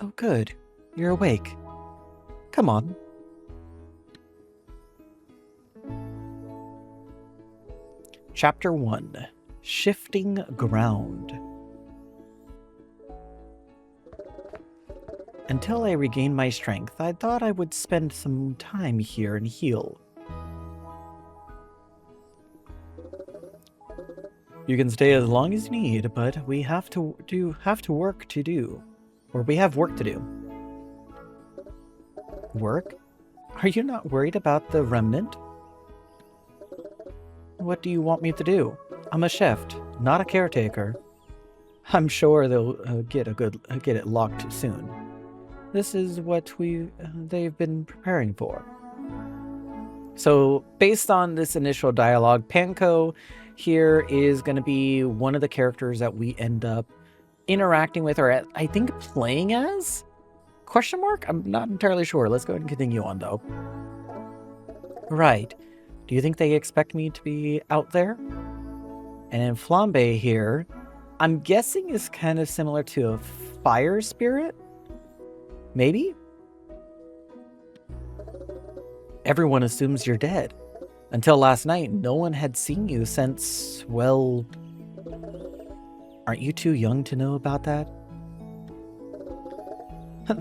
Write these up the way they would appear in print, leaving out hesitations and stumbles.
Oh, good. You're awake. Come on. Chapter 1. Shifting Ground. Until I regained my strength, I thought I would spend some time here and heal. You can stay as long as you need, but we have work to do. Or we have work to do. Work? Are you not worried about the remnant? What do you want me to do? I'm a chef, not a caretaker. I'm sure they'll get it locked soon. This is what they've been preparing for. So, based on this initial dialogue, Panko here is going to be one of the characters that we end up interacting with, or I think playing as? Question mark? I'm not entirely sure. Let's go ahead and continue on, though. Right. Do you think they expect me to be out there? And in Flambe here, I'm guessing is kind of similar to a fire spirit? Maybe? Everyone assumes you're dead. Until last night, no one had seen you since, well... Aren't you too young to know about that?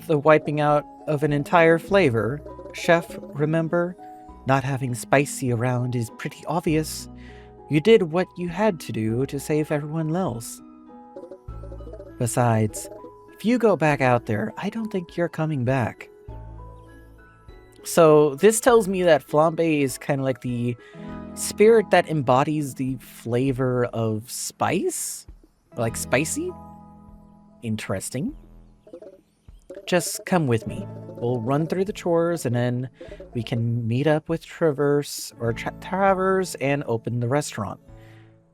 The wiping out of an entire flavor. Chef, remember? Not having spicy around is pretty obvious. You did what you had to do to save everyone else. Besides, if you go back out there, I don't think you're coming back. So this tells me that Flambe is kind of like the spirit that embodies the flavor of spice? Like spicy? Interesting. Just come with me. We'll run through the chores and then we can meet up with Travers and open the restaurant.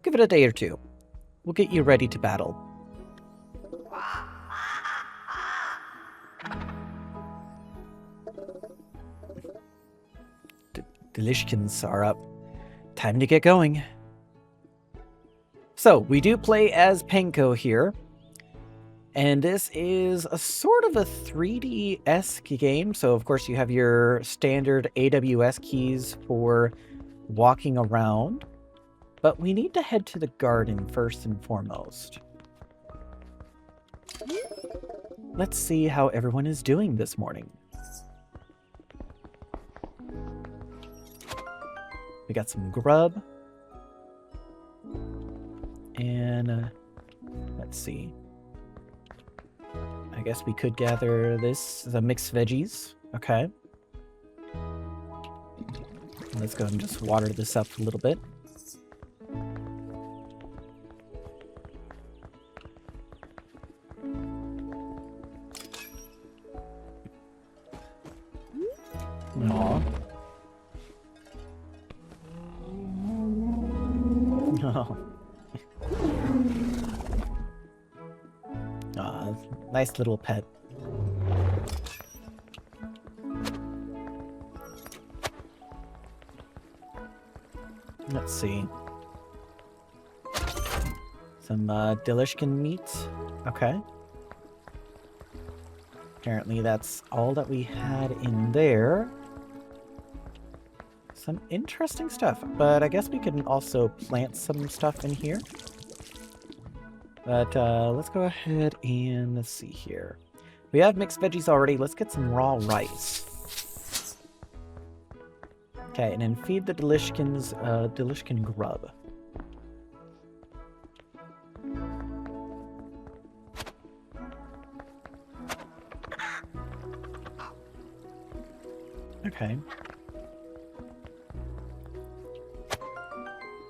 Give it a day or two. We'll get you ready to battle. Delishkins are up. Time to get going. So, we do play as Panko here. And this is a sort of a 3D-esque game. So, of course, you have your standard AWS keys for walking around. But we need to head to the garden first and foremost. Let's see how everyone is doing this morning. We got some grub. And let's see. I guess we could gather the mixed veggies. Okay. Let's go and just water this up a little bit. Aww. Oh. Nice little pet. Let's see. Some Delishkin meat. Okay. Apparently that's all that we had in there. Some interesting stuff, but I guess we can also plant some stuff in here. But let's go ahead and let's see here. We have mixed veggies already. Let's get some raw rice. Okay, and then feed the Delishkin grub. Okay.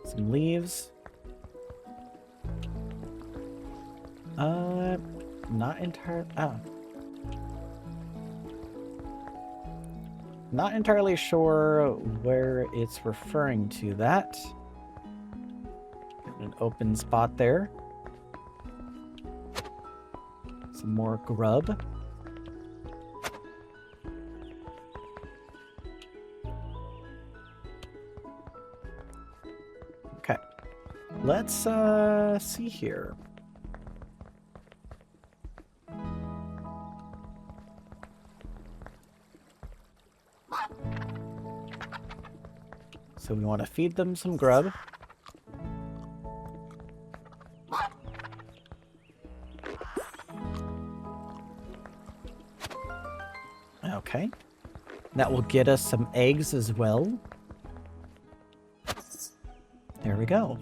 Some leaves. Not entirely. Not entirely sure where it's referring to that. An open spot there. Some more grub. Okay. Let's see here. So we want to feed them some grub. Okay. That will get us some eggs as well. There we go.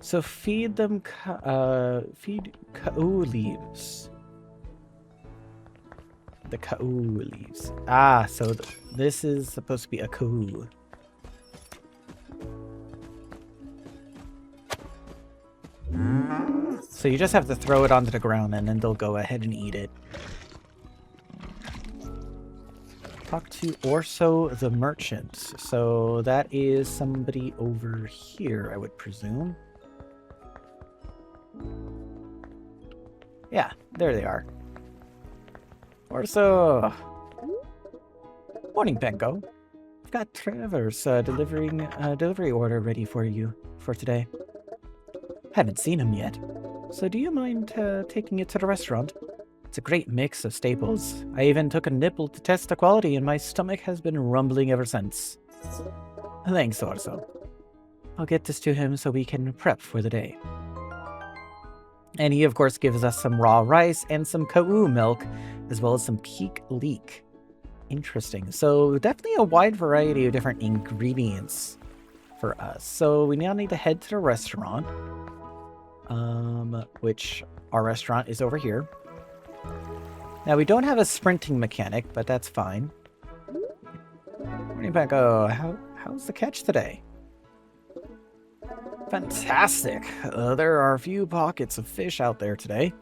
So feed them, feed ka'u leaves. The ka'u leaves. Ah, so this is supposed to be a ka'u. So you just have to throw it onto the ground and then they'll go ahead and eat it. Talk to Orso the merchant. So that is somebody over here, I would presume. Yeah, there they are. Orso! Morning, Benko. I've got Trevor's delivery order ready for you for today. Haven't seen him yet. So do you mind taking it to the restaurant? It's a great mix of staples. I even took a nibble to test the quality, and my stomach has been rumbling ever since. Thanks, Orso. I'll get this to him so we can prep for the day. And he, of course, gives us some raw rice and some ka'u milk, as well as some peak leek. Interesting. So definitely a wide variety of different ingredients for us. So we now need to head to the restaurant, which our restaurant is over here. Now, we don't have a sprinting mechanic, but that's fine. Morning, Benko. How's the catch today? Fantastic. There are a few pockets of fish out there today.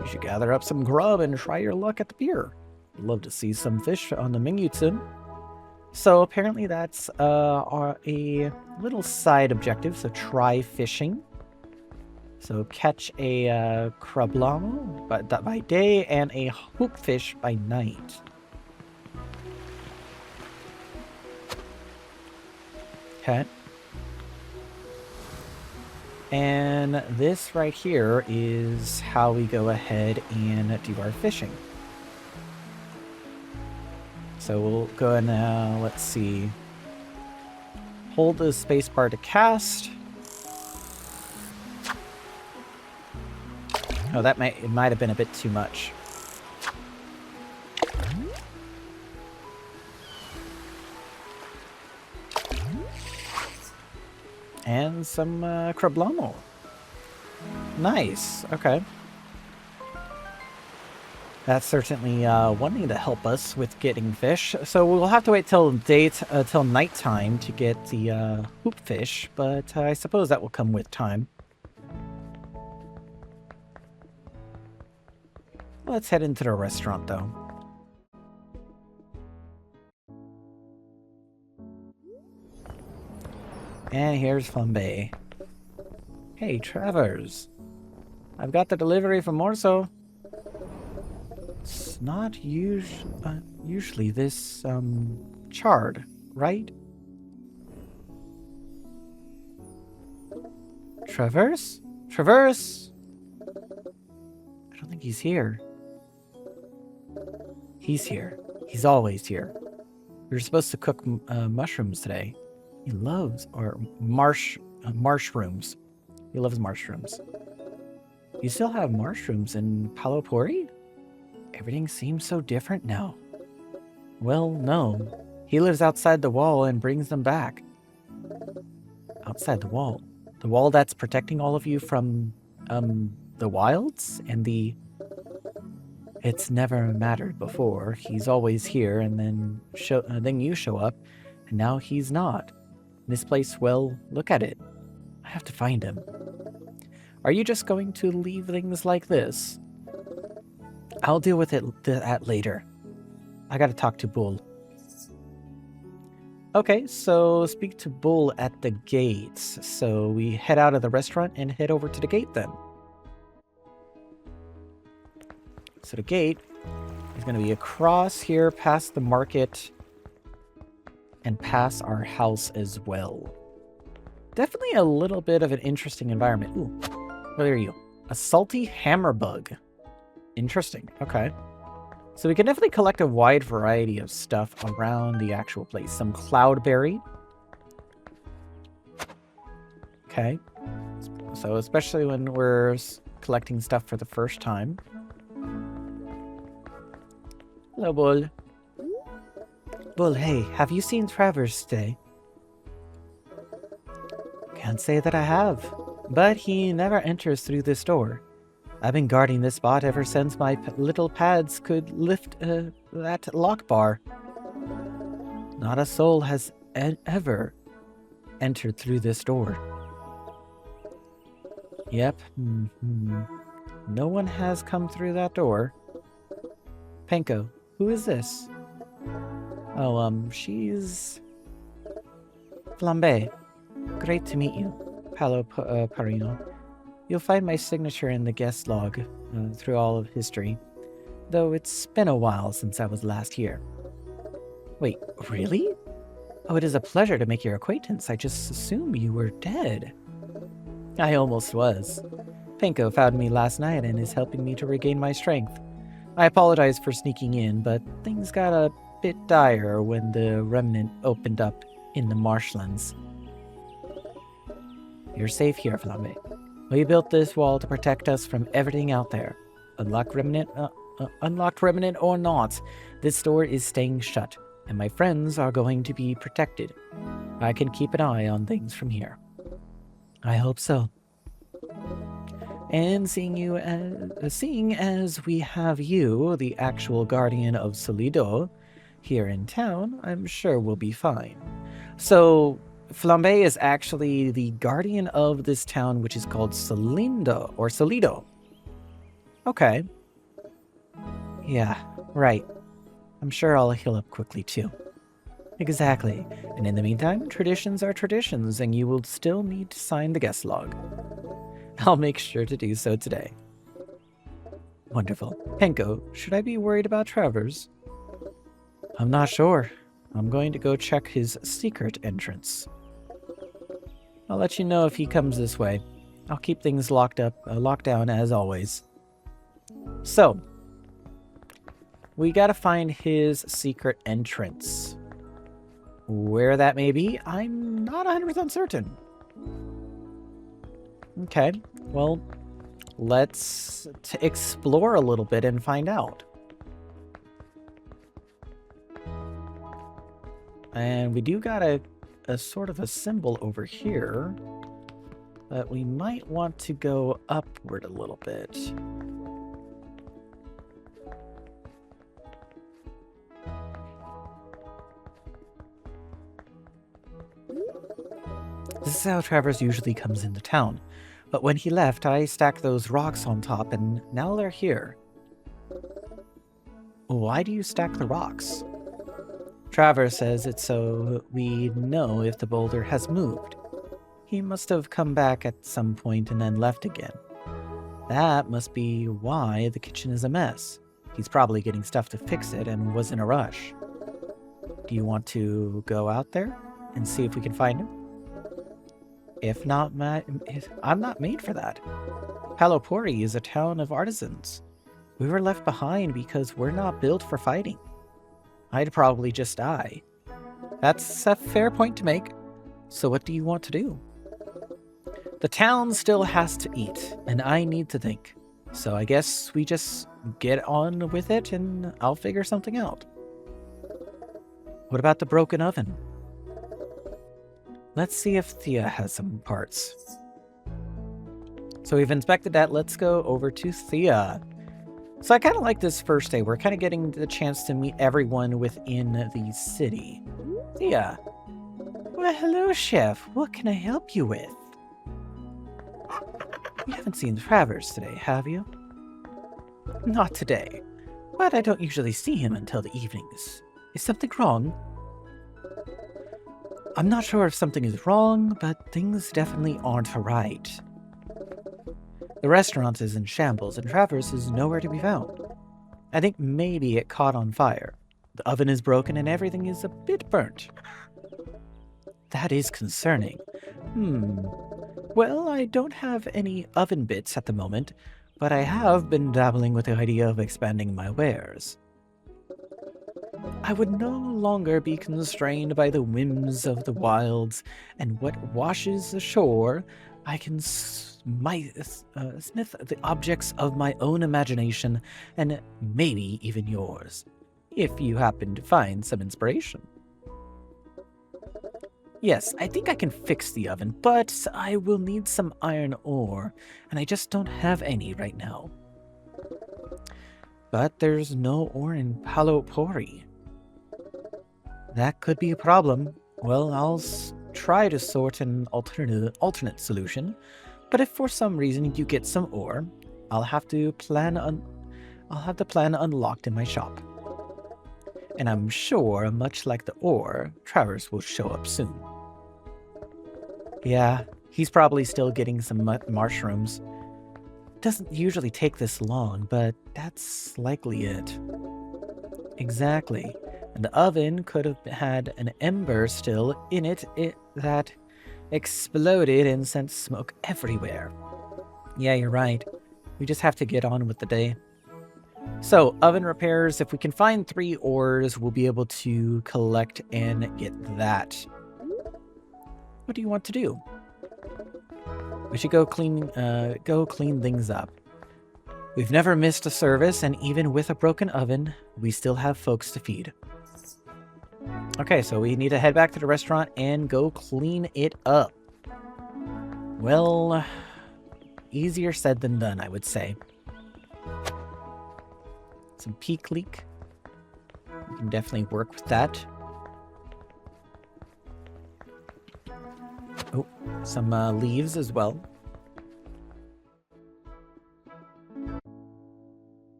You should gather up some grub and try your luck at the pier. I'd love to see some fish on the menu soon. So apparently that's a little side objective, so try fishing. So catch a crablamo by day and a hoopfish by night. Okay. And this right here is how we go ahead and do our fishing. So we'll go and let's see. Hold the spacebar to cast. Oh, it might have been a bit too much. And some crablamo. Nice. Okay. That's certainly one thing to help us with getting fish. So we'll have to wait till nighttime to get the hoopfish, but I suppose that will come with time. Let's head into the restaurant, though. And here's Flambe. Hey, Travers. I've got the delivery from Orso. It's not usually this, charred, right? Travers? Travers? I don't think he's here. He's here. He's always here. We were supposed to cook mushrooms today. He loves, or marshrooms. He loves mushrooms. You still have mushrooms in Palopori? Everything seems so different now. Well, no. He lives outside the wall and brings them back. Outside the wall? The wall that's protecting all of you from, the wilds and the... It's never mattered before. He's always here, and then you show up, and now he's not. This place, well, look at it. I have to find him. Are you just going to leave things like this? I'll deal with that later. I gotta talk to Bull. Okay, so speak to Bull at the gates. So we head out of the restaurant and head over to the gate then. So the gate is going to be across here, past the market, and past our house as well. Definitely a little bit of an interesting environment. Ooh, what are you? A salty hammerbug. Interesting. Okay. So we can definitely collect a wide variety of stuff around the actual place. Some cloudberry. Okay. So especially when we're collecting stuff for the first time. Hello, Bull. Bull, hey, have you seen Travers today? Can't say that I have, but he never enters through this door. I've been guarding this spot ever since my little pads could lift that lock bar. Not a soul has ever entered through this door. Yep. No one has come through that door. Penko, who is this? Oh, she's... Flambe. Great to meet you, Paolo Parino. You'll find my signature in the guest log through all of history, though it's been a while since I was last here. Wait, really? Oh, it is a pleasure to make your acquaintance. I just assumed you were dead. I almost was. Penko found me last night and is helping me to regain my strength. I apologize for sneaking in, but things got a bit dire when the remnant opened up in the marshlands. You're safe here, Flambe. We built this wall to protect us from everything out there. Unlocked remnant or not, this door is staying shut, and my friends are going to be protected. I can keep an eye on things from here. I hope so. And seeing as we have you, the actual guardian of Solido, here in town, I'm sure we'll be fine. So, Flambe is actually the guardian of this town, which is called Solido. Okay. Yeah, right. I'm sure I'll heal up quickly, too. Exactly. And in the meantime, traditions are traditions, and you will still need to sign the guest log. I'll make sure to do so today. Wonderful. Penko, should I be worried about Travers? I'm not sure. I'm going to go check his secret entrance. I'll let you know if he comes this way. I'll keep things locked down as always. So, we gotta find his secret entrance. Where that may be, I'm not 100% certain. Okay, well, let's explore a little bit and find out. And we do got a sort of a symbol over here, but we might want to go upward a little bit. This is how Travers usually comes into town. But when he left, I stacked those rocks on top, and now they're here. Why do you stack the rocks? Travers says it's so we know if the boulder has moved. He must have come back at some point and then left again. That must be why the kitchen is a mess. He's probably getting stuff to fix it and was in a rush. Do you want to go out there and see if we can find him? If not, I'm not made for that. Palopori is a town of artisans. We were left behind because we're not built for fighting. I'd probably just die. That's a fair point to make. So what do you want to do? The town still has to eat, and I need to think. So I guess we just get on with it and I'll figure something out. What about the broken oven? Let's see if Thea has some parts. So we've inspected that. Let's go over to Thea. So I kind of like this first day. We're kind of getting the chance to meet everyone within the city. Thea. Well, hello, Chef. What can I help you with? You haven't seen Travers today, have you? Not today. But I don't usually see him until the evenings. Is something wrong? I'm not sure if something is wrong, but things definitely aren't right. The restaurant is in shambles, and Travers is nowhere to be found. I think maybe it caught on fire. The oven is broken and everything is a bit burnt. That is concerning. Well, I don't have any oven bits at the moment, but I have been dabbling with the idea of expanding my wares. I would no longer be constrained by the whims of the wilds, and what washes ashore, I can smith the objects of my own imagination, and maybe even yours, if you happen to find some inspiration. Yes, I think I can fix the oven, but I will need some iron ore, and I just don't have any right now. But there's no ore in Palo Pori. That could be a problem. Well, I'll try to sort an alternate solution, but if for some reason you get some ore, I'll have the plan unlocked in my shop. And I'm sure, much like the ore, Travers will show up soon. Yeah, he's probably still getting some mushrooms. Doesn't usually take this long, but that's likely it. Exactly. And the oven could have had an ember still in it that exploded and sent smoke everywhere. Yeah, you're right. We just have to get on with the day. So, oven repairs. If we can find 3 ores, we'll be able to collect and get that. What do you want to do? We should go clean things up. We've never missed a service, and even with a broken oven, we still have folks to feed. Okay, so we need to head back to the restaurant and go clean it up. Well, easier said than done, I would say. Some peak leak. We can definitely work with that. Oh, some leaves as well.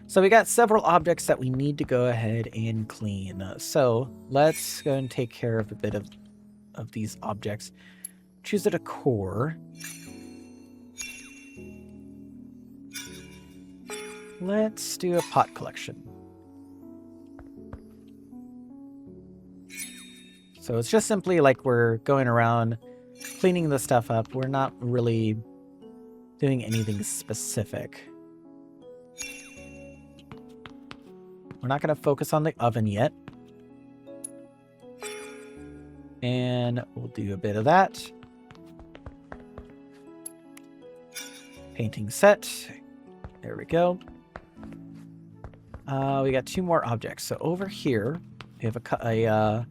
So we got several objects that we need to go ahead and clean. So let's go and take care of a bit of these objects. Choose a decor. Let's do a pot collection. So it's just simply like we're going around cleaning the stuff up. We're not really doing anything specific. We're not going to focus on the oven yet. And we'll do a bit of that. Painting set. There we go. We got 2 more objects. So over here, we have a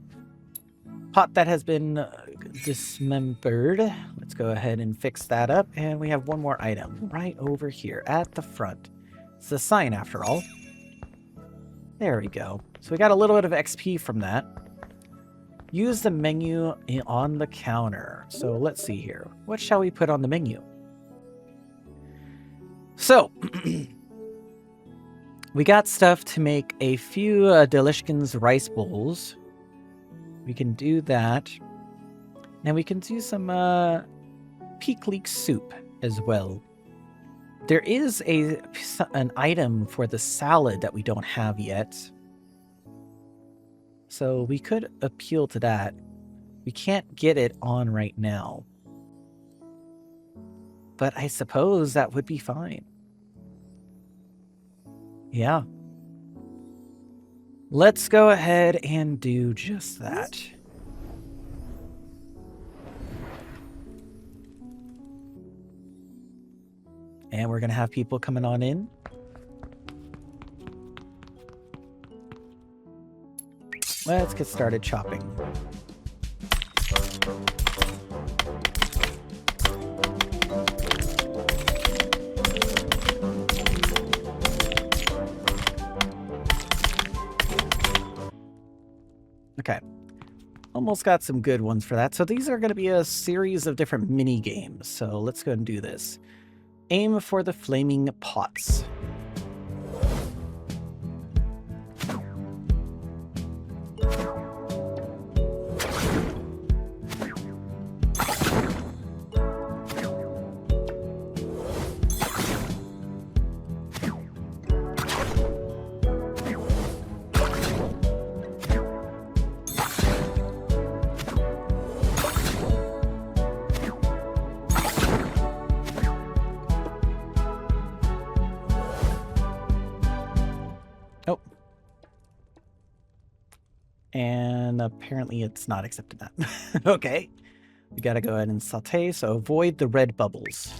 pot that has been dismembered. Let's go ahead and fix that up. And we have 1 more item right over here at the front. It's a sign after all. There we go. So we got a little bit of XP from that. Use the menu on the counter. So let's see here. What shall we put on the menu? So, we got stuff to make a few Delishkin's rice bowls. We can do that. And we can do some peak leek soup as well. There is an item for the salad that we don't have yet. So we could appeal to that. We can't get it on right now. But I suppose that would be fine. Yeah. Let's go ahead and do just that. And we're going to have people coming on in. Let's get started chopping. Okay. Almost got some good ones for that. So these are going to be a series of different mini games. So let's go and do this. Aim for the flaming pots. And apparently it's not accepted that. Okay. We gotta go ahead and saute, so avoid the red bubbles.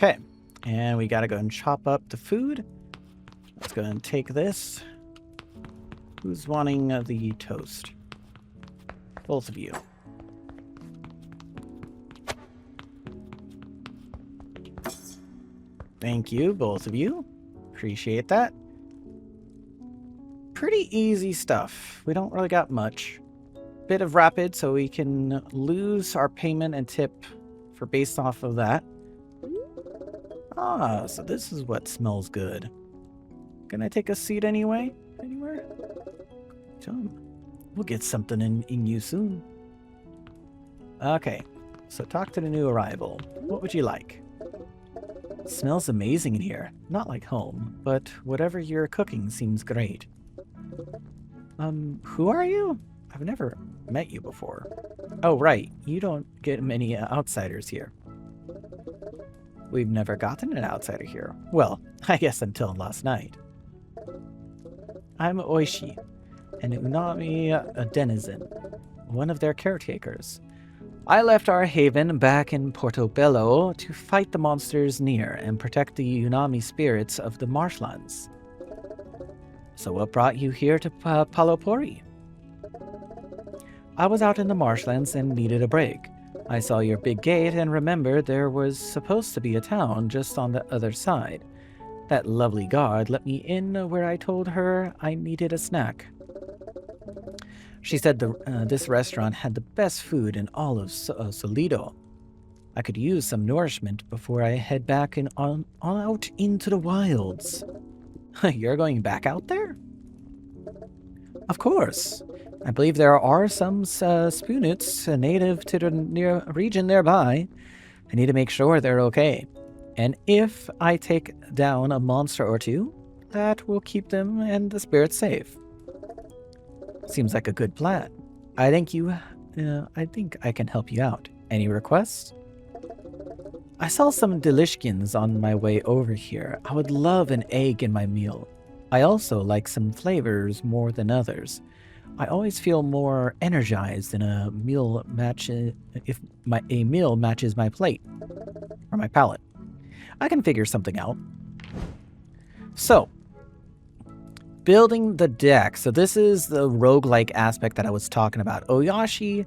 Okay, and we gotta go and chop up the food. Let's go and take this. Who's wanting the toast? Both of you. Thank you, both of you. Appreciate that. Pretty easy stuff. We don't really got much. Bit of rapid, so we can lose our payment and tip for based off of that. Ah, so this is what smells good. Can I take a seat anyway? Anywhere? We'll get something in you soon. Okay, so talk to the new arrival. What would you like? It smells amazing in here. Not like home, but whatever you're cooking seems great. Who are you? I've never met you before. Oh, right. You don't get many outsiders here. We've never gotten an outsider here. Well, I guess until last night. I'm Oishi, an Unami denizen, one of their caretakers. I left our haven back in Portobello to fight the monsters near and protect the Unami spirits of the marshlands. So what brought you here to Palopori? I was out in the marshlands and needed a break. I saw your big gate and remembered there was supposed to be a town just on the other side. That lovely guard let me in where I told her I needed a snack. She said this restaurant had the best food in all of Solido. I could use some nourishment before I head back out into the wilds. You're going back out there? Of course. I believe there are some spoonuts native to the region nearby. I need to make sure they're okay. And if I take down a monster or two, that will keep them and the spirits safe. Seems like a good plan. I think I can help you out. Any requests? I saw some delishkins on my way over here. I would love an egg in my meal. I also like some flavors more than others. I always feel more energized in a meal if a meal matches my plate or my palate. I can figure something out. So, building the deck. So this is the roguelike aspect that I was talking about. Oyashi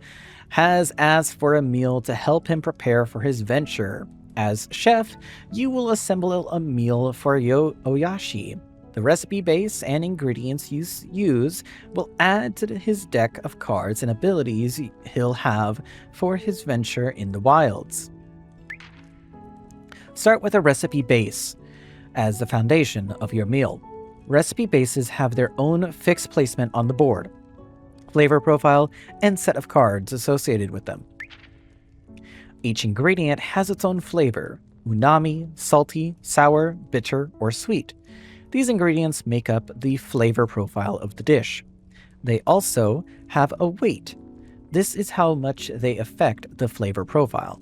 has asked for a meal to help him prepare for his venture. As chef, you will assemble a meal for Oyashi. The recipe base and ingredients you use will add to his deck of cards and abilities he'll have for his venture in the wilds. Start with a recipe base as the foundation of your meal. Recipe bases have their own fixed placement on the board, flavor profile, and set of cards associated with them. Each ingredient has its own flavor: umami, salty, sour, bitter, or sweet. These ingredients make up the flavor profile of the dish. They also have a weight. This is how much they affect the flavor profile.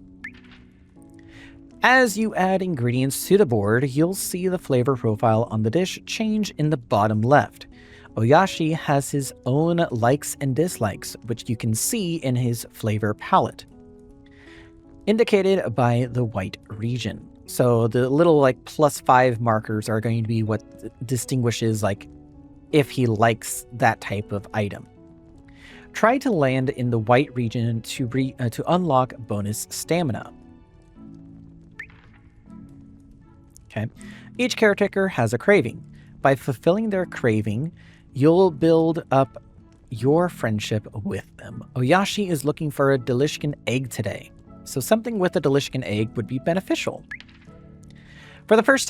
As you add ingredients to the board, you'll see the flavor profile on the dish change in the bottom left. Oyashi has his own likes and dislikes, which you can see in his flavor palette, indicated by the white region. So the little +5 markers are going to be what distinguishes if he likes that type of item. Try to land in the white region to unlock bonus stamina. Okay. Each caretaker has a craving. By fulfilling their craving, you'll build up your friendship with them. Oyashi is looking for a delishkin egg today, so something with a delishkin egg would be beneficial. For the first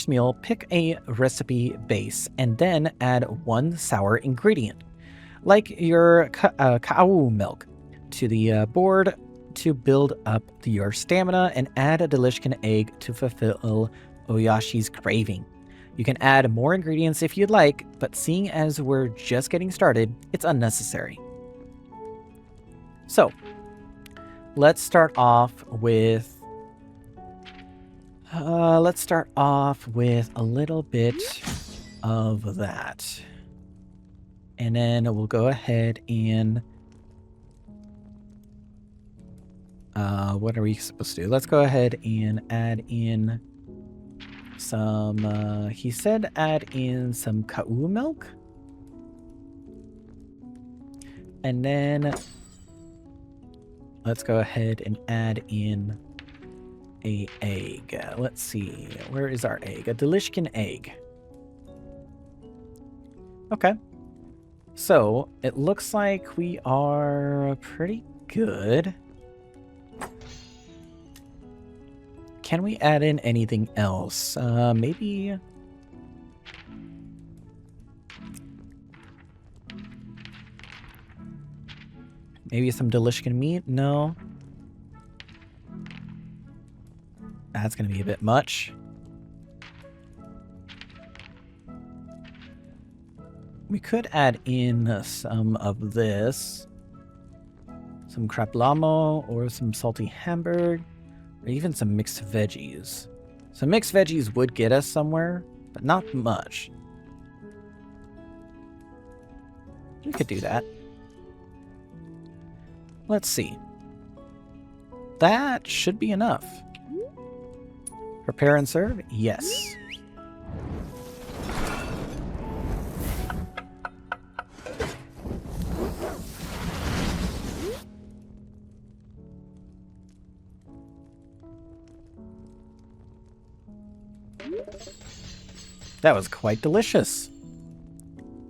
meal, pick a recipe base and then add one sour ingredient, like your cacao milk, to the board to build up your stamina and add a delicious egg to fulfill Oyashi's craving. You can add more ingredients if you'd like, but seeing as we're just getting started, it's unnecessary. So, let's start off with a little bit of that. And then we'll go ahead and what are we supposed to do? Let's go ahead and add in some, he said add in some kau milk. And then let's go ahead and add in a egg. Let's see, where is our egg? A delicious egg. Okay. So, it looks like we are pretty good. Can we add in anything else? Maybe... Maybe some delicious meat? No. That's going to be a bit much. We could add in some of this. Some craplamo or some salty hamburg. Or even some mixed veggies. Some mixed veggies would get us somewhere, but not much. We could do that. Let's see. That should be enough. Prepare and serve? Yes. That was quite delicious.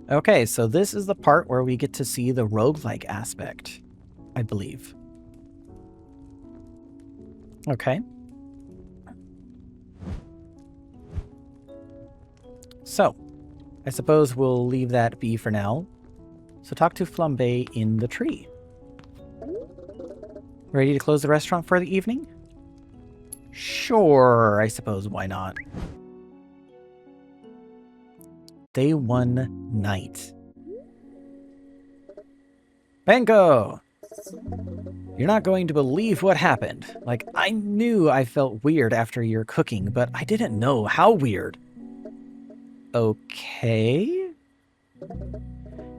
Okay, so this is the part where we get to see the roguelike aspect, I believe. Okay. So, I suppose we'll leave that be for now. So talk to Flambe in the tree. Ready to close the restaurant for the evening? Sure, I suppose, why not? Day 1 night. Bango! You're not going to believe what happened. Like, I knew I felt weird after your cooking, but I didn't know how weird. Okay?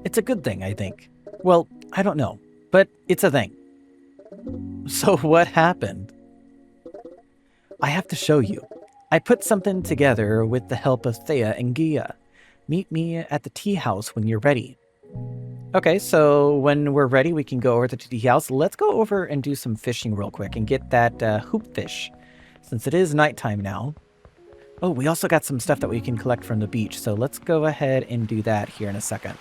It's a good thing, I think. Well, I don't know, but it's a thing. So what happened? I have to show you. I put something together with the help of Thea and Gia. Meet me at the tea house when you're ready. Okay, so when we're ready, we can go over to the tea house. Let's go over and do some fishing real quick and get that hoop fish, since it is nighttime now. Oh, we also got some stuff that we can collect from the beach, so let's go ahead and do that here in a second.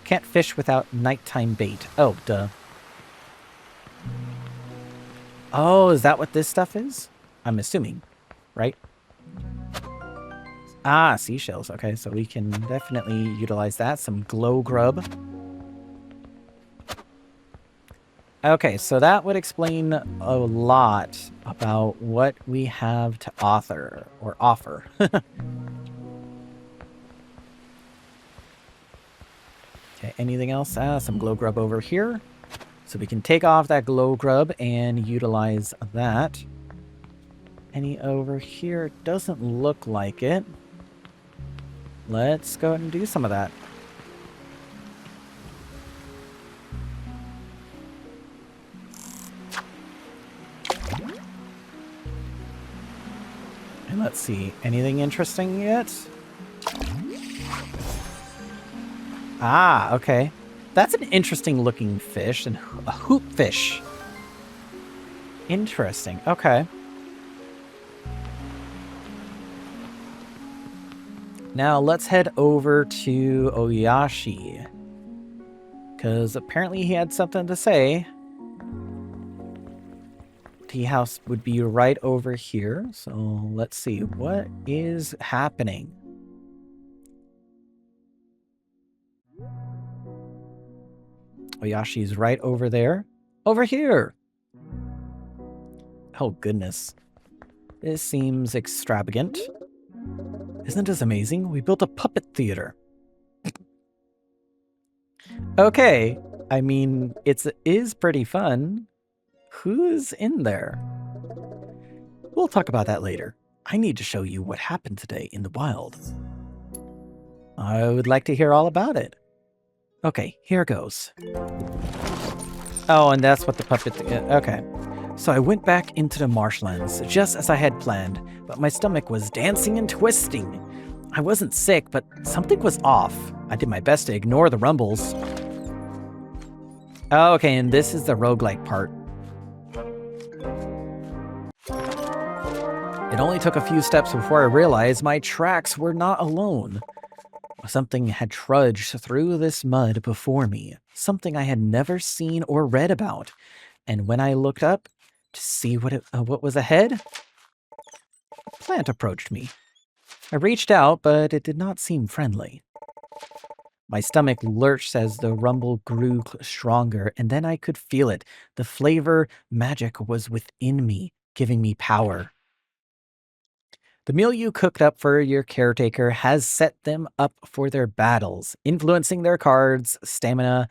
Can't fish without nighttime bait. Oh, duh. Oh, is that what this stuff is? I'm assuming, right? Ah, seashells. Okay, so we can definitely utilize that. Some glow grub. Okay, so that would explain a lot about what we have to offer. Okay, anything else? Some glow grub over here. So we can take off that glow grub and utilize that. Any over here? Doesn't look like it. Let's go ahead and do some of that. And let's see, anything interesting yet? Ah, okay. That's an interesting looking fish, and a hoop fish. Interesting, okay. Now let's head over to Oyashi, because apparently he had something to say. Tea house would be right over here, so let's see, what is happening? Oyashi's right over there. Over here! Oh, goodness. This seems extravagant. Isn't this amazing? We built a puppet theater. Okay. I mean, it is pretty fun. Who's in there? We'll talk about that later. I need to show you what happened today in the wild. I would like to hear all about it. Okay, here goes. Oh, and that's what the puppet... okay. So I went back into the marshlands, just as I had planned, but my stomach was dancing and twisting. I wasn't sick, but something was off. I did my best to ignore the rumbles. Oh, okay, and this is the roguelike part. It only took a few steps before I realized my tracks were not alone. Something had trudged through this mud before me, something I had never seen or read about. And when I looked up to see what was ahead, a plant approached me. I reached out, but it did not seem friendly. My stomach lurched as the rumble grew stronger, and then I could feel it. The flavor magic was within me, giving me power. The meal you cooked up for your caretaker has set them up for their battles, influencing their cards, stamina,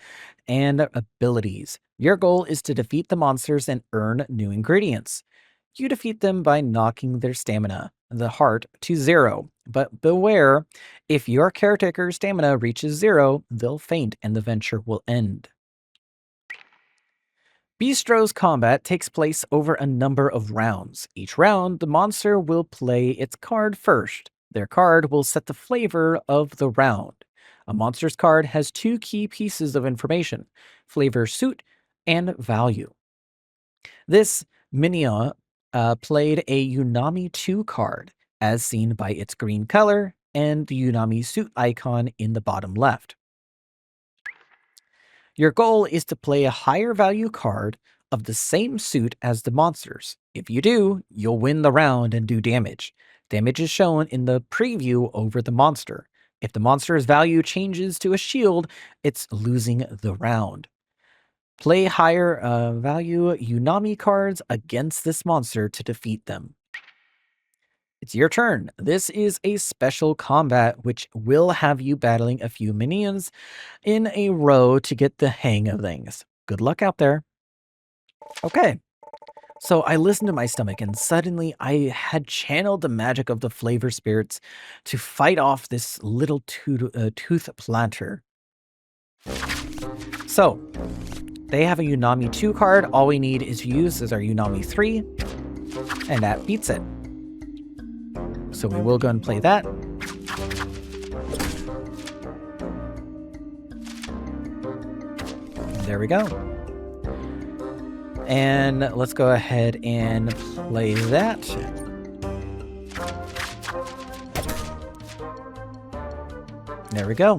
and abilities. Your goal is to defeat the monsters and earn new ingredients. You defeat them by knocking their stamina, the heart, to 0. But beware, if your caretaker's stamina reaches 0, they'll faint and the venture will end. Beastro's combat takes place over a number of rounds. Each round, the monster will play its card first. Their card will set the flavor of the round. A monster's card has 2 key pieces of information: flavor, suit, and value. This minion played a Unami 2 card, as seen by its green color and the Unami suit icon in the bottom left. Your goal is to play a higher value card of the same suit as the monsters. If you do, you'll win the round and do damage. Damage is shown in the preview over the monster. If the monster's value changes to a shield, it's losing the round. Play higher value Unami cards against this monster to defeat them. It's your turn. This is a special combat which will have you battling a few minions in a row to get the hang of things. Good luck out there. Okay. So I listened to my stomach and suddenly I had channeled the magic of the flavor spirits to fight off this little tooth planter. So they have a Unami 2 card. All we need is to use is our Unami 3, and that beats it. So we will go and play that. And there we go. And let's go ahead and play that. There we go.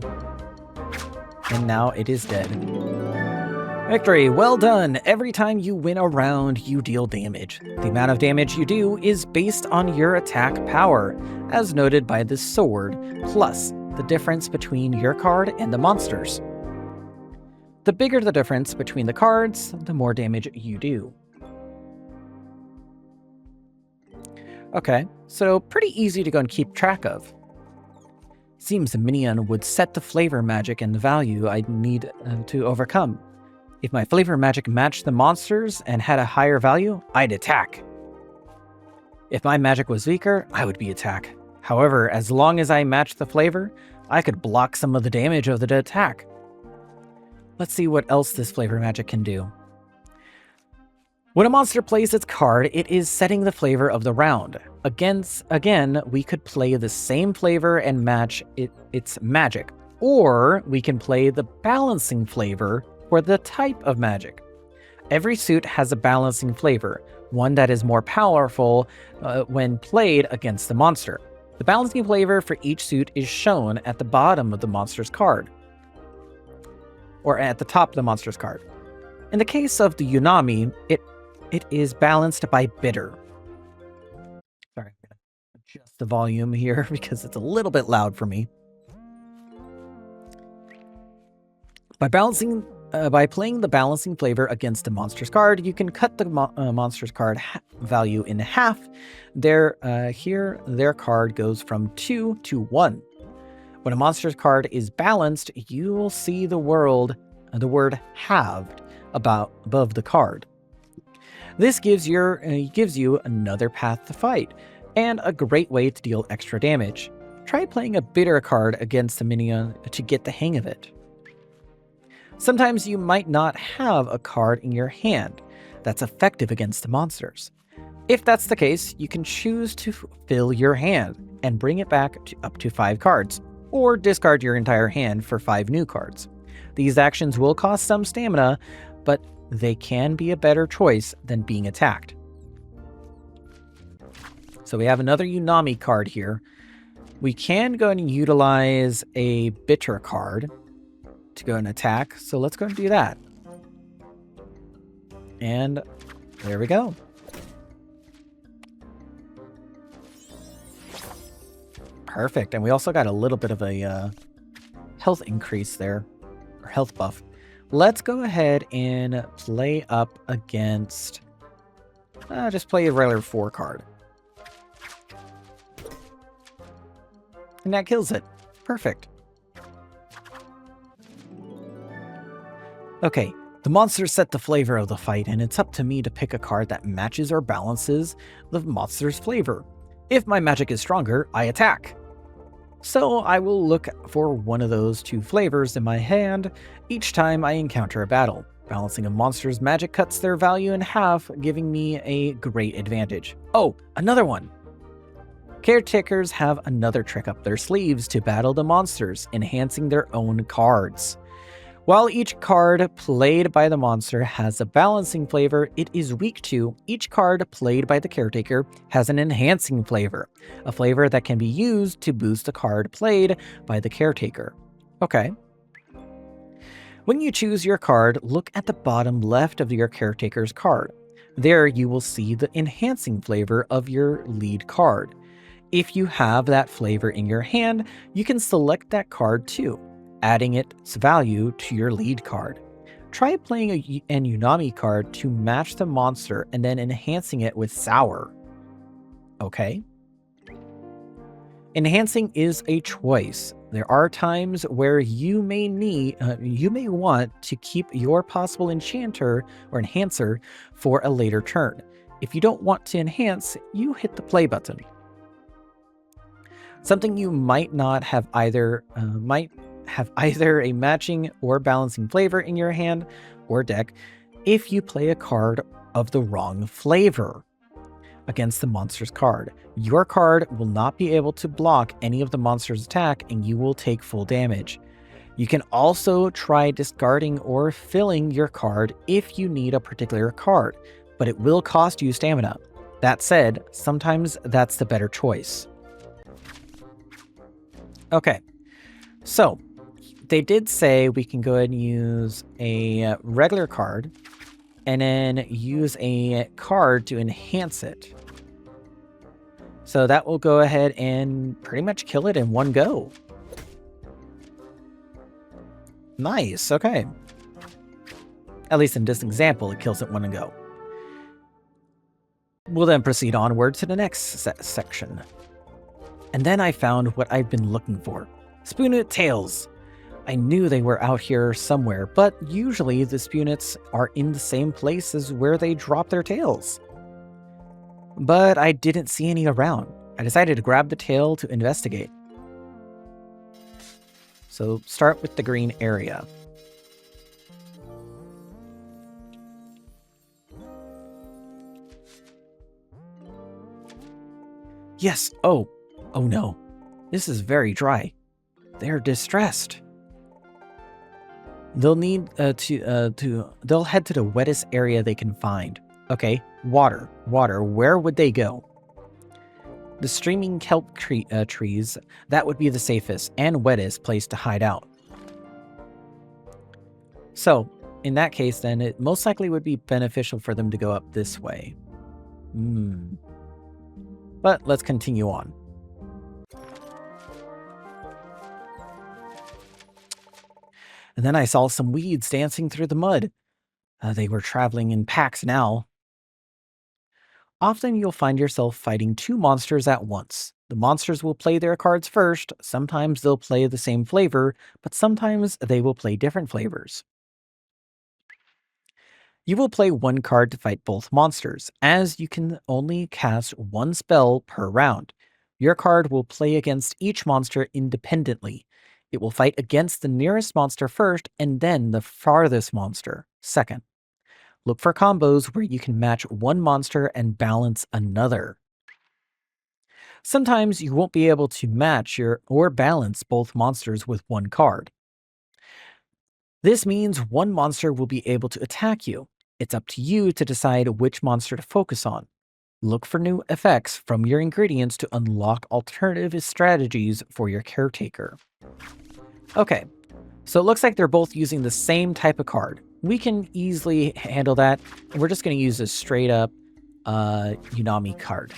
And now it is dead. Victory! Well done! Every time you win a round, you deal damage. The amount of damage you do is based on your attack power, as noted by the sword, plus the difference between your card and the monsters. The bigger the difference between the cards, the more damage you do. Okay, so pretty easy to go and keep track of. Seems the minion would set the flavor magic and the value I'd need to overcome. If my flavor magic matched the monsters and had a higher value, I'd attack. If my magic was weaker, I would be attack. However, as long as I matched the flavor, I could block some of the damage of the attack. Let's see what else this flavor magic can do. When a monster plays its card, it is setting the flavor of the round. Again, we could play the same flavor and match its magic. Or we can play the balancing flavor for the type of magic. Every suit has a balancing flavor, one that is more powerful when played against the monster. The balancing flavor for each suit is shown at the bottom of the monster's card, or at the top of the monster's card. In the case of the Unami, it is balanced by bitter. Sorry, I'm gonna adjust the volume here because it's a little bit loud for me. By balancing By playing the balancing flavor against a monster's card, you can cut the monster's card value in half. Their card goes from 2 to 1. When a monster's card is balanced, you will see the word halved above the card. This gives you another path to fight, and a great way to deal extra damage. Try playing a bitter card against the minion to get the hang of it. Sometimes you might not have a card in your hand that's effective against the monsters. If that's the case, you can choose to fill your hand and bring it back to up to 5 cards, or discard your entire hand for 5 new cards. These actions will cost some stamina, but they can be a better choice than being attacked. So we have another Unami card here. We can go and utilize a bitter card to go and attack, so let's go and do that. And there we go. Perfect, and we also got a little bit of a health increase there, or health buff. Let's go ahead and play up against, just play a regular 4 card. And that kills it. Perfect. Okay, the monsters set the flavor of the fight, and it's up to me to pick a card that matches or balances the monster's flavor. If my magic is stronger, I attack. So I will look for one of those 2 flavors in my hand each time I encounter a battle. Balancing a monster's magic cuts their value in half, giving me a great advantage. Oh, another one! Caretakers have another trick up their sleeves to battle the monsters, enhancing their own cards. While each card played by the monster has a balancing flavor it is weak to, each card played by the caretaker has an enhancing flavor, a flavor that can be used to boost the card played by the caretaker. Okay. When you choose your card, look at the bottom left of your caretaker's card. There you will see the enhancing flavor of your lead card. If you have that flavor in your hand, you can select that card too, adding its value to your lead card. Try playing an Unami card to match the monster and then enhancing it with Sour. Okay. Enhancing is a choice. There are times where you may want to keep your possible enchanter or enhancer for a later turn. If you don't want to enhance, you hit the play button. Something you might not have either a matching or balancing flavor in your hand or deck if you play a card of the wrong flavor against the monster's card. Your card will not be able to block any of the monster's attack and you will take full damage. You can also try discarding or filling your card if you need a particular card, but it will cost you stamina. That said, sometimes that's the better choice. Okay, so they did say we can go ahead and use a regular card and then use a card to enhance it. So that will go ahead and pretty much kill it in one go. Nice, okay. At least in this example, it kills it in one go. We'll then proceed onward to the next section. And then I found what I've been looking for. Spoonit tails. I knew they were out here somewhere, but usually the Spoonits are in the same place as where they drop their tails. But I didn't see any around. I decided to grab the tail to investigate. So start with the green area. Yes, oh no. This is very dry. They're distressed. They'll need they'll head to the wettest area they can find. Okay, water. Where would they go? The streaming kelp trees, that would be the safest and wettest place to hide out. So, in that case then, it most likely would be beneficial for them to go up this way. But let's continue on. and then I saw some weeds dancing through the mud. They were traveling in packs now. Often you'll find yourself fighting two monsters at once. The monsters will play their cards first. Sometimes they'll play the same flavor, but sometimes they will play different flavors. You will play one card to fight both monsters, as you can only cast one spell per round. Your card will play against each monster independently. It will fight against the nearest monster first and then the farthest monster second. Look for combos where you can match one monster and balance another. Sometimes you won't be able to match or balance both monsters with one card. This means one monster will be able to attack you. It's up to you to decide which monster to focus on. Look for new effects from your ingredients to unlock alternative strategies for your caretaker. Okay, so it looks like they're both using the same type of card. We can easily handle that, and we're just going to use a straight up Unami card.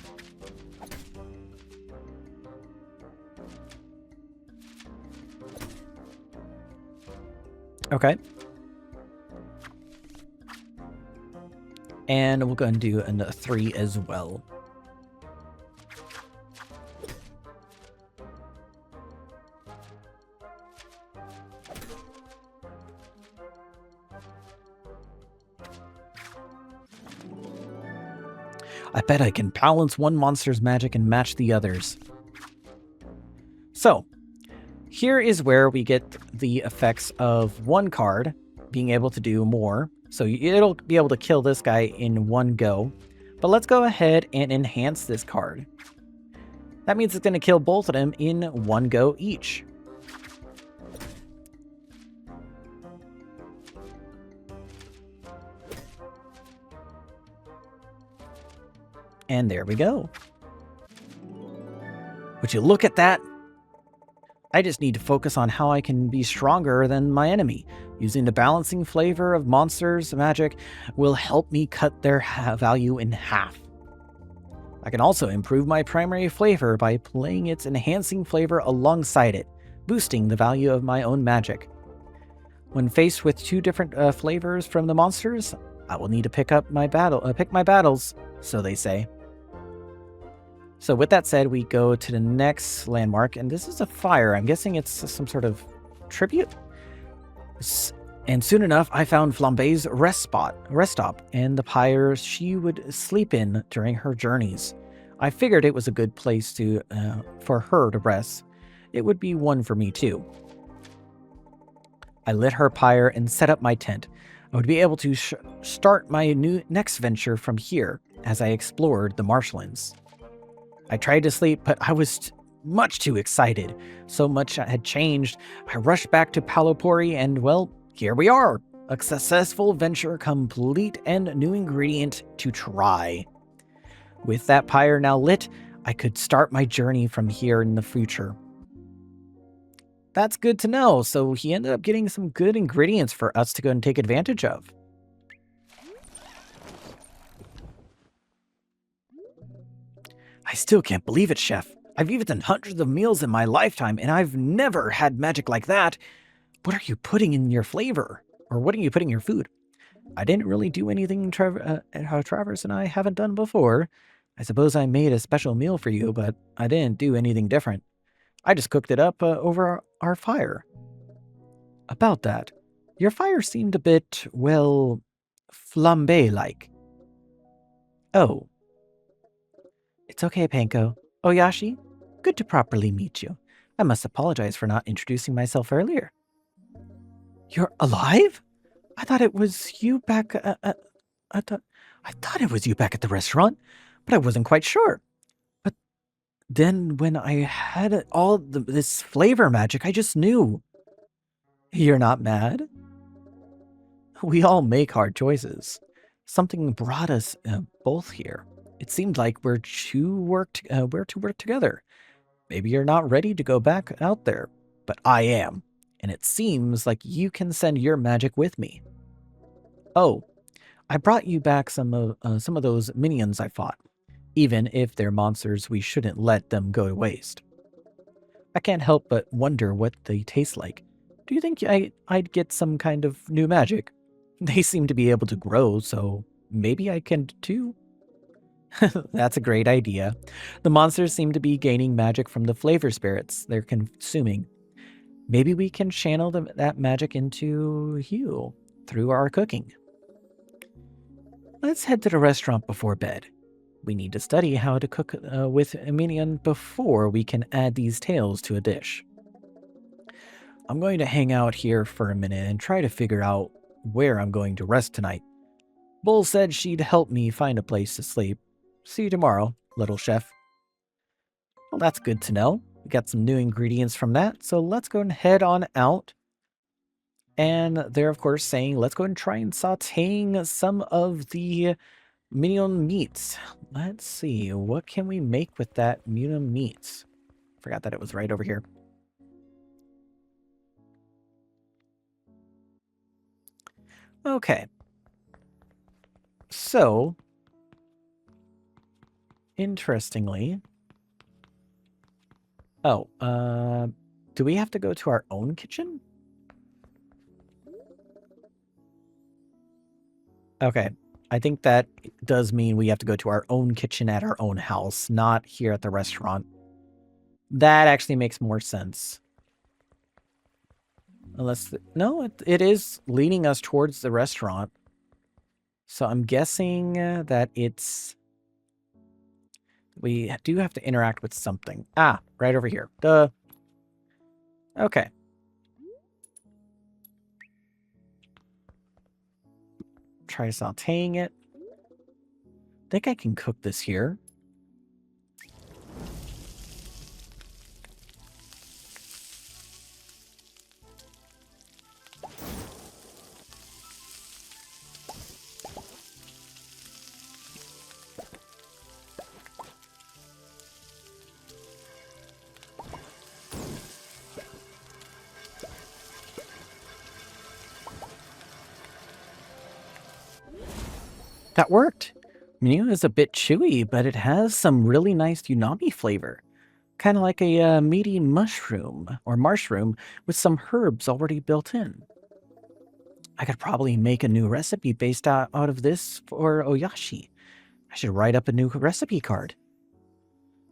Okay. And we'll go and do a 3 as well. I bet I can balance one monster's magic and match the others. So, here is where we get the effects of one card being able to do more. So it'll be able to kill this guy in one go. But let's go ahead and enhance this card. That means it's going to kill both of them in one go each. And there we go. Would you look at that? I just need to focus on how I can be stronger than my enemy. Using the balancing flavor of monsters' magic will help me cut their value in half. I can also improve my primary flavor by playing its enhancing flavor alongside it, boosting the value of my own magic. When faced with two different flavors from the monsters, I will need to pick my battles, so they say. So with that said, we go to the next landmark, and this is a fire. I'm guessing it's some sort of tribute. And soon enough, I found Flambe's rest stop, and the pyre she would sleep in during her journeys. I figured it was a good place for her to rest. It would be one for me too. I lit her pyre and set up my tent. I would be able to start my next venture from here as I explored the marshlands. I tried to sleep, but I was much too excited. So much had changed. I rushed back to Palopori and, well, here we are. A successful venture complete and new ingredient to try. With that pyre now lit, I could start my journey from here in the future. That's good to know. So he ended up getting some good ingredients for us to go and take advantage of. I still can't believe it, Chef. I've eaten hundreds of meals in my lifetime, and I've never had magic like that. What are you putting in your flavor? Or what are you putting in your food? I didn't really do anything Travers and I haven't done before. I suppose I made a special meal for you, but I didn't do anything different. I just cooked it up over our fire. About that, your fire seemed a bit, well, flambe-like. Oh. It's okay, Panko. Oyashi, good to properly meet you. I must apologize for not introducing myself earlier. You're alive? I thought it was you back. I thought it was you back at the restaurant, but I wasn't quite sure. But then when I had all this flavor magic, I just knew. You're not mad? We all make hard choices. Something brought us both here. It seemed like we're to work together. Maybe you're not ready to go back out there, but I am, and it seems like you can send your magic with me. Oh, I brought you back some of those minions I fought. Even if they're monsters, we shouldn't let them go to waste. I can't help but wonder what they taste like. Do you think I'd get some kind of new magic? They seem to be able to grow, so maybe I can too. That's a great idea. The monsters seem to be gaining magic from the flavor spirits they're consuming. Maybe we can channel that magic into you through our cooking. Let's head to the restaurant before bed. We need to study how to cook with a minion before we can add these tales to a dish. I'm going to hang out here for a minute and try to figure out where I'm going to rest tonight. Bull said she'd help me find a place to sleep. See you tomorrow, little chef. Well, that's good to know. We got some new ingredients from that, so let's go and head on out. And they're, of course, saying, let's go and try and sauteing some of the minion meats. Let's see, what can we make with that minion meats? Forgot that it was right over here. Okay. So, interestingly... Oh, do we have to go to our own kitchen? Okay. I think that does mean we have to go to our own kitchen at our own house, not here at the restaurant. That actually makes more sense. Unless... No, it is leading us towards the restaurant. So I'm guessing that it's... We do have to interact with something. Ah, right over here. Duh. Okay. Try sauteing it. I think I can cook this here. That worked. Menu is a bit chewy, but it has some really nice umami flavor. Kind of like a meaty mushroom or mushroom with some herbs already built in. I could probably make a new recipe based out of this for Oyashi. I should write up a new recipe card.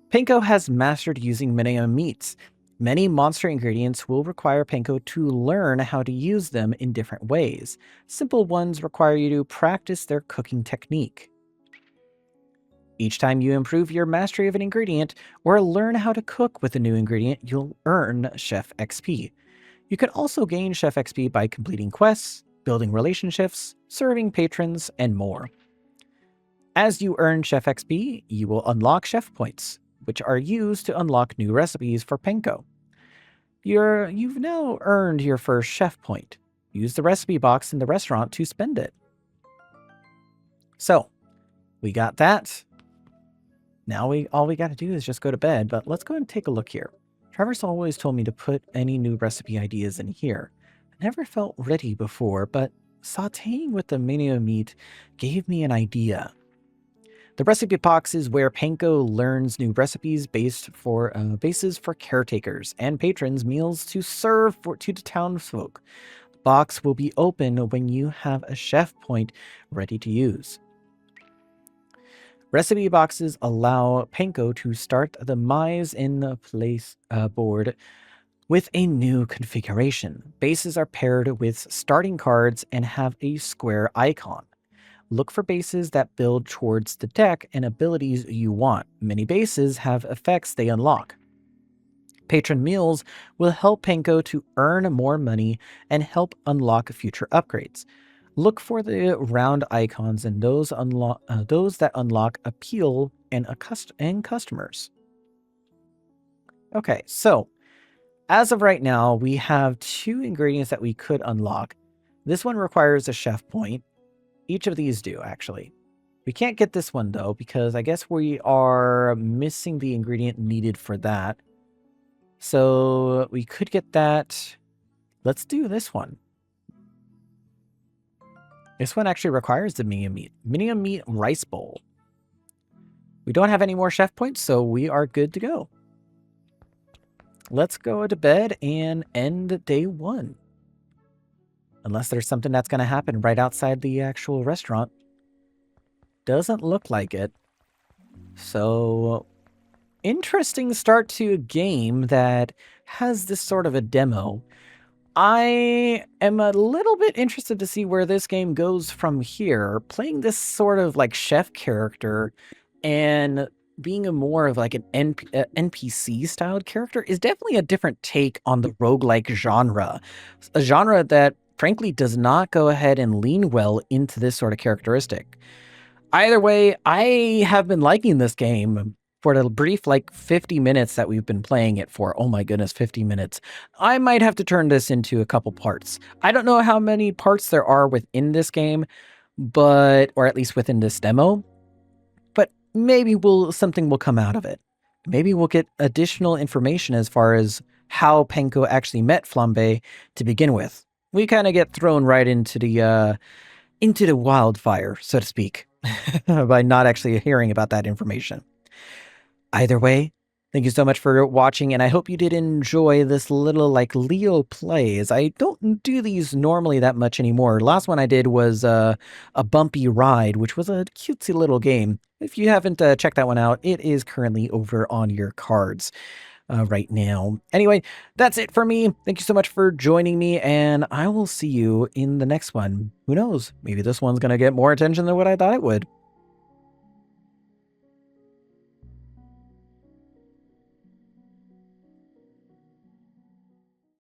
Panko has mastered using many meats. Many monster ingredients will require Panko to learn how to use them in different ways. Simple ones require you to practice their cooking technique. Each time you improve your mastery of an ingredient or learn how to cook with a new ingredient, you'll earn Chef XP. You can also gain Chef XP by completing quests, building relationships, serving patrons, and more. As you earn Chef XP, you will unlock Chef Points, which are used to unlock new recipes for Panko. You've now earned your first Chef Point. Use the recipe box in the restaurant to spend it. So, we got that. Now all we got to do is just go to bed, but let's go and take a look here. Trevor's always told me to put any new recipe ideas in here. I never felt ready before, but sauteing with the minion meat gave me an idea. The recipe box is where Panko learns new recipes bases for caretakers and patrons meals to serve to the townsfolk. The box will be open when you have a chef point ready to use. Recipe boxes allow Panko to start the Mize in the place board with a new configuration. Bases are paired with starting cards and have a square icon. Look for bases that build towards the deck and abilities you want. Many bases have effects they unlock. Patron meals will help Panko to earn more money and help unlock future upgrades. Look for the round icons and those that unlock appeal and customers. Okay, so as of right now, we have 2 ingredients that we could unlock. This one requires a chef point. Each of these do, actually. We can't get this one, though, because I guess we are missing the ingredient needed for that. So we could get that. Let's do this one. This one actually requires the minion meat. Minion meat rice bowl. We don't have any more chef points, so we are good to go. Let's go to bed and end day 1. Unless there's something that's going to happen right outside the actual restaurant. Doesn't look like it. So, interesting start to a game that has this sort of a demo. I am a little bit interested to see where this game goes from here. Playing this sort of like chef character and being a more of like an NPC styled character is definitely a different take on the roguelike genre. A genre that frankly does not go ahead and lean well into this sort of characteristic. Either way, I have been liking this game for the brief like 50 minutes that we've been playing it for. Oh my goodness, 50 minutes. I might have to turn this into a couple parts. I don't know how many parts there are within this game, but or at least within this demo, but maybe something will come out of it. Maybe we'll get additional information as far as how Penko actually met Flambe to begin with. We kind of get thrown right into the wildfire, so to speak, by not actually hearing about that information. Either way, thank you so much for watching, and I hope you did enjoy this little like Leo plays. I don't do these normally that much anymore. Last one I did was a bumpy ride, which was a cutesy little game. If you haven't checked that one out, it is currently over on your cards right now. Anyway, that's it for me. Thank you so much for joining me, and I will see you in the next one. Who knows? Maybe this one's going to get more attention than what I thought it would.